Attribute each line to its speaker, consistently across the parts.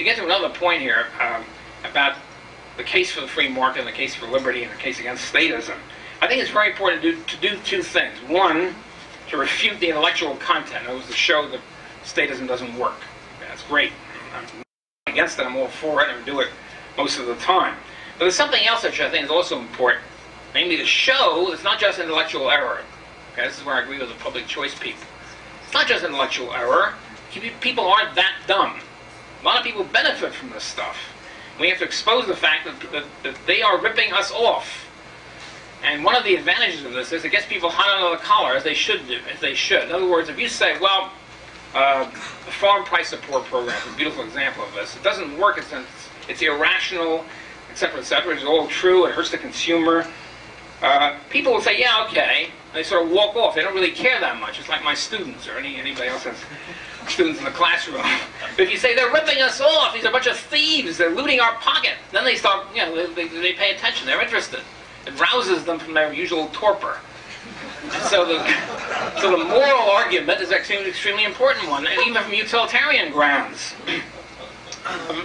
Speaker 1: to get to another point here about the case for the free market and the case for liberty and the case against statism, I think it's very important to do two things. One, to refute the intellectual content. That was to show that statism doesn't work. That's great. I'm not against it. I'm all for it, and do it most of the time. But there's something else which I think is also important, namely to show it's not just intellectual error. Okay, this is where I agree with the public choice people. It's not just intellectual error. People aren't that dumb. A lot of people benefit from this stuff. We have to expose the fact that they are ripping us off. And one of the advantages of this is it gets people hot under the collar, as they should do. In other words, if you say, well, the farm price support program is a beautiful example of this. It doesn't work in sense it's irrational, etc., etc. It's all true. It hurts the consumer. People will say, yeah, okay. And they sort of walk off. They don't really care that much. It's like my students or anybody else has students in the classroom. But if you say they're ripping us off, these are a bunch of thieves, they're looting our pocket, then they start, they pay attention. They're interested. It rouses them from their usual torpor. And so the moral argument is actually an extremely important one, and even from utilitarian grounds.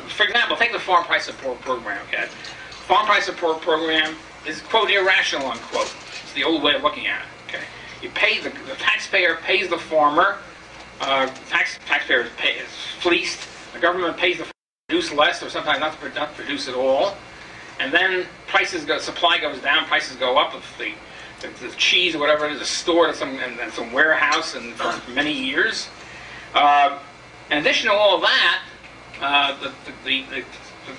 Speaker 1: For example, take the farm price support program. Okay, farm price support program is, quote, irrational, unquote. It's the old way of looking at it. Okay, you pay the taxpayer pays the farmer. Taxpayer is fleeced. The government pays the farmer to produce less, or sometimes not to produce at all. And then supply goes down, prices go up. If the cheese or whatever it is stored in some warehouse for many years. In addition to all of that, the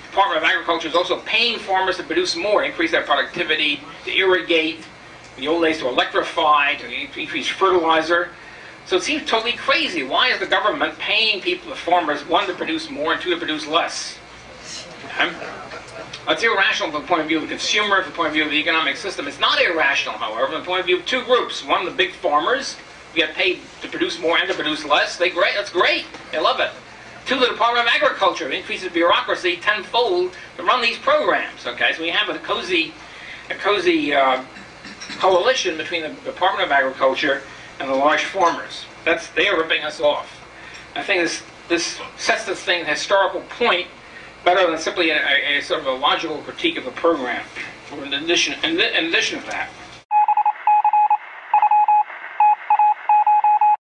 Speaker 1: Department of Agriculture is also paying farmers to produce more, increase their productivity, to irrigate, in the old days to electrify, to increase fertilizer. So it seems totally crazy. Why is the government paying the farmers, one, to produce more, and two, to produce less? Okay? It's irrational from the point of view of the consumer, from the point of view of the economic system. It's not irrational, however, from the point of view of two groups. One, the big farmers, who get paid to produce more and to produce less. That's great. They love it. Two, the Department of Agriculture increases bureaucracy tenfold to run these programs. Okay, so we have a cozy coalition between the Department of Agriculture and the large farmers. They are ripping us off. I think this sets this thing a historical point better than simply a sort of a logical critique of the program. In addition to that.